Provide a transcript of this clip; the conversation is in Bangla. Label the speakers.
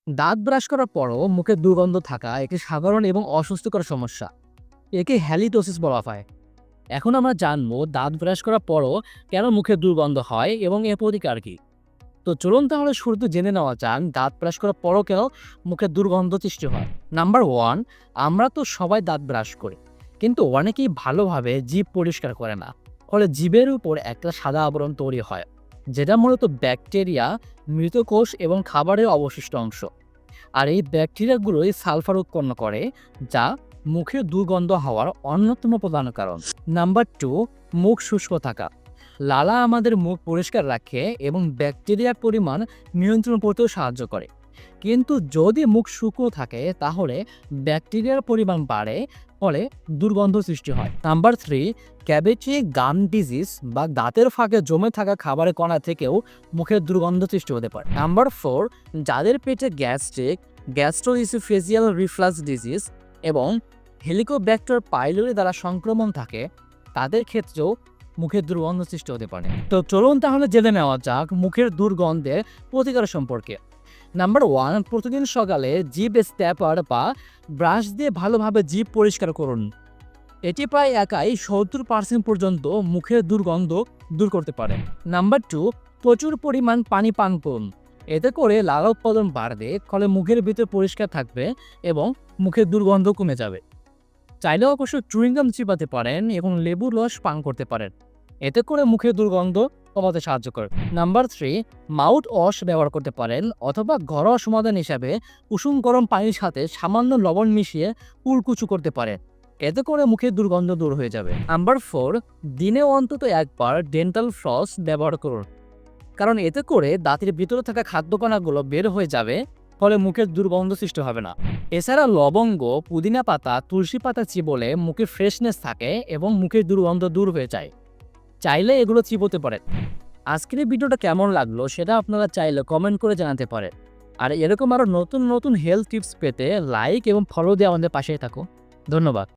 Speaker 1: দাঁত ব্রাশ করার পরও মুখে দুর্গন্ধ থাকা একটি সাধারণ এবং অস্বস্তিকর সমস্যা। একে হ্যালিটোসিস বলা হয়। এখন আমরা জানবো দাঁত ব্রাশ করার পরও কেন মুখে দুর্গন্ধ হয় এবং এর প্রতিকার কি। তো চলুন তাহলে শুরুতে জেনে নেওয়া যাক দাঁত ব্রাশ করার পরও কেন মুখে দুর্গন্ধ সৃষ্টি হয়। নাম্বার ওয়ান, আমরা তো সবাই দাঁত ব্রাশ করি, কিন্তু অনেকেই ভালোভাবে জিভ পরিষ্কার করে না। ফলে জিভের উপর একটা সাদা আবরণ তৈরি হয়, যেটা মূলত ব্যাকটেরিয়া, মৃত কোষ এবং খাবারের অবশিষ্ট অংশ। আর এই ব্যাকটেরিয়াগুলোই সালফার উৎপন্ন করে, যা মুখে দুর্গন্ধ হওয়ার অন্যতম প্রধান কারণ। নাম্বার টু, মুখ শুষ্ক থাকা। লালা আমাদের মুখ পরিষ্কার রাখে এবং ব্যাকটেরিয়ার পরিমাণ নিয়ন্ত্রণ করতেও সাহায্য করে। কিন্তু যদি মুখ শুকনো থাকে তাহলে ব্যাকটেরিয়ার পরিমাণ বাড়ে, ফলে দুর্গন্ধ সৃষ্টি হয়। নাম্বার থ্রি, ক্যাভিটি গাম ডিজিজ বা দাঁতের ফাঁকে জমে থাকা খাবারের কণা থেকেও মুখের দুর্গন্ধ সৃষ্টি হতে পারে। নাম্বার ফোর, যাদের পেটে গ্যাস্ট্রিক, গ্যাস্ট্রোইসোফেজিয়াল রিফ্লাক্স ডিজিজ এবং হেলিকোব্যাক্টার পাইলোরি দ্বারা সংক্রমণ থাকে, তাদের ক্ষেত্রেও মুখের দুর্গন্ধ সৃষ্টি হতে পারে। তো চলুন তাহলে জেনে নেওয়া যাক মুখের দুর্গন্ধের প্রতিকার সম্পর্কে। নাম্বার ওয়ান, প্রতিদিন সকালে জিভ স্ট্যাপার বা ব্রাশ দিয়ে ভালোভাবে জিভ পরিষ্কার করুন। এটি প্রায় একাই 70% পর্যন্ত মুখের দুর্গন্ধ দূর করতে পারে। নাম্বার টু, প্রচুর পরিমাণ পানি পান করুন। এতে করে লালা উৎপাদন বাড়বে, ফলে মুখের ভিতর পরিষ্কার থাকবে এবং মুখের দুর্গন্ধ কমে যাবে। চাইলে অবশ্য চুইংগাম চিবাতে পারেন এবং লেবুর রস পান করতে পারেন। এতে করে মুখের দুর্গন্ধ কমাতে সাহায্য করে। নাম্বার থ্রি, মাউথ ওয়াশ ব্যবহার করতে পারেন, অথবা ঘরোয়া সমাধান হিসাবে উষুম গরম পানির সাথে সামান্য লবণ মিশিয়ে কুলকুচু করতে পারেন। এতে করে মুখের দুর্গন্ধ দূর হয়ে যাবে। নাম্বার ফোর, দিনে অন্তত একবার ডেন্টাল ফ্লস ব্যবহার করুন, কারণ এতে করে দাঁতের ভিতরে থাকা খাদ্যকণাগুলো বের হয়ে যাবে, ফলে মুখের দুর্গন্ধ সৃষ্টি হবে না। এছাড়া লবঙ্গ, পুদিনা পাতা, তুলসী পাতা চিবোলে মুখে ফ্রেশনেস থাকে এবং মুখের দুর্গন্ধ দূর হয়ে যায়। চাইলে এগুলো চিবোতে পারেন। আজকের এই ভিডিওটা কেমন লাগলো সেটা আপনারা চাইলে কমেন্ট করে জানাতে পারেন। আর এরকম আরও নতুন নতুন হেলথ টিপস পেতে লাইক এবং ফলো দিয়ে আমাদের পাশেই থাকুন। ধন্যবাদ।